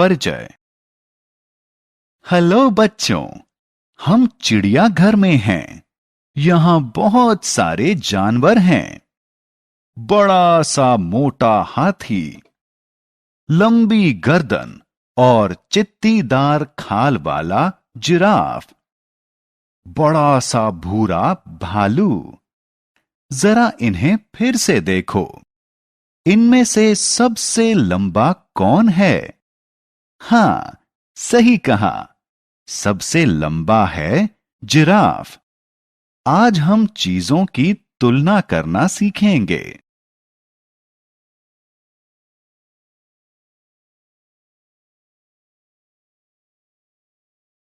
परिचय। हेलो बच्चों, हम चिड़ियाघर में हैं। यहाँ बहुत सारे जानवर हैं। बड़ा सा मोटा हाथी, लंबी गर्दन और चित्तीदार खाल वाला जिराफ, बड़ा सा भूरा भालू। जरा इन्हें फिर से देखो। इनमें से सबसे लंबा कौन है? हाँ, सही कहा, सबसे लंबा है जिराफ। आज हम चीजों की तुलना करना सीखेंगे।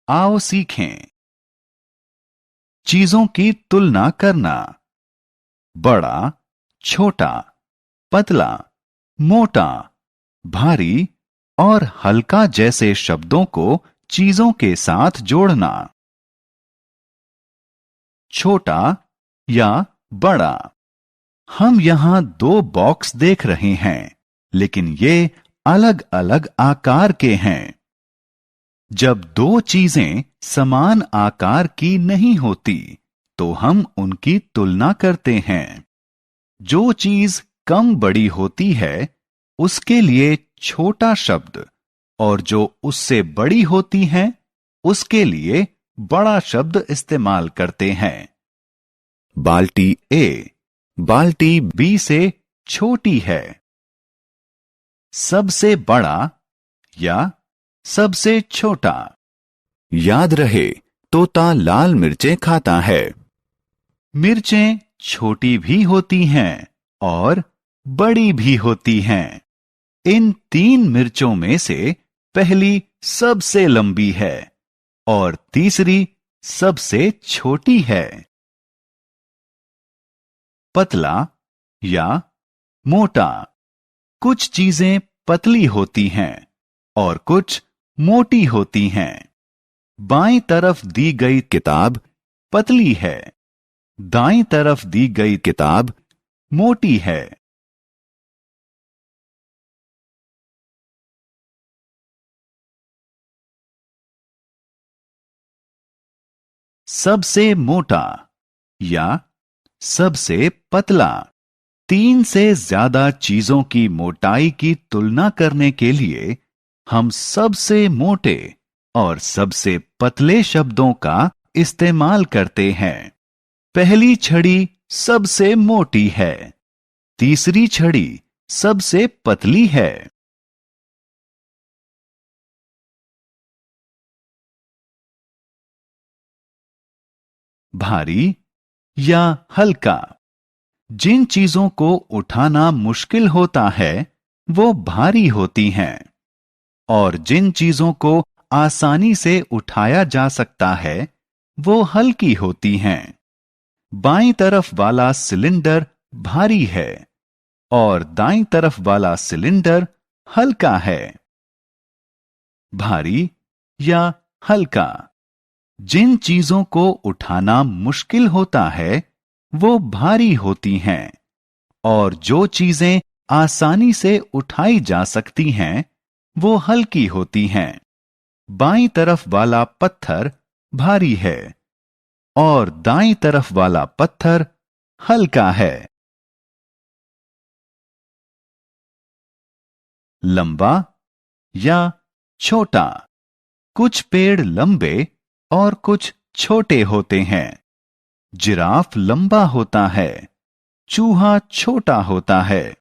आओ सीखें। चीजों की तुलना करना। बड़ा, छोटा, पतला, मोटा, भारी और हल्का जैसे शब्दों को चीजों के साथ जोड़ना। छोटा या बड़ा। हम यहां दो बॉक्स देख रहे हैं, लेकिन ये अलग अलग आकार के हैं। जब दो चीजें समान आकार की नहीं होती, तो हम उनकी तुलना करते हैं। जो चीज कम बड़ी होती है, उसके लिए छोटा शब्द, और जो उससे बड़ी होती है, उसके लिए बड़ा शब्द इस्तेमाल करते हैं। बाल्टी ए बाल्टी बी से छोटी है। सबसे बड़ा या सबसे छोटा। याद रहे, तोता लाल मिर्चें खाता है। मिर्चें छोटी भी होती हैं और बड़ी भी होती हैं। इन तीन मिर्चों में से पहली सबसे लंबी है और तीसरी सबसे छोटी है। पतला या मोटा। कुछ चीजें पतली होती हैं और कुछ मोटी होती हैं। बाईं तरफ दी गई किताब पतली है, दाईं तरफ दी गई किताब मोटी है। सबसे मोटा या सबसे पतला। तीन से ज्यादा चीजों की मोटाई की तुलना करने के लिए हम सबसे मोटे और सबसे पतले शब्दों का इस्तेमाल करते हैं। पहली छड़ी सबसे मोटी है, तीसरी छड़ी सबसे पतली है। भारी या हल्का। जिन चीजों को उठाना मुश्किल होता है, वो भारी होती हैं, और जिन चीजों को आसानी से उठाया जा सकता है, वो हल्की होती हैं। बाईं तरफ वाला सिलेंडर भारी है और दाईं तरफ वाला सिलेंडर हल्का है। भारी या हल्का। जिन चीजों को उठाना मुश्किल होता है, वो भारी होती हैं, और जो चीजें आसानी से उठाई जा सकती हैं, वो हल्की होती हैं। बाईं तरफ वाला पत्थर भारी है और दाईं तरफ वाला पत्थर हल्का है। लंबा या छोटा। कुछ पेड़ लंबे और कुछ छोटे होते हैं। जिराफ लंबा होता है, चूहा छोटा होता है।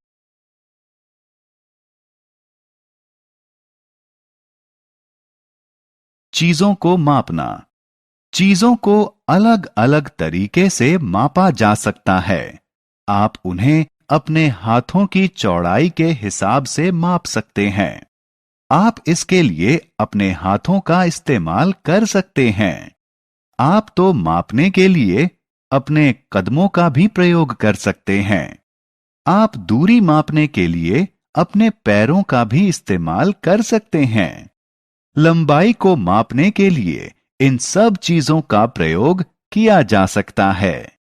चीजों को मापना। चीजों को अलग अलग तरीके से मापा जा सकता है। आप उन्हें अपने हाथों की चौड़ाई के हिसाब से माप सकते हैं। आप इसके लिए अपने हाथों का इस्तेमाल कर सकते हैं। आप तो मापने के लिए अपने कदमों का भी प्रयोग कर सकते हैं। आप दूरी मापने के लिए अपने पैरों का भी इस्तेमाल कर सकते हैं। लंबाई को मापने के लिए इन सब चीजों का प्रयोग किया जा सकता है।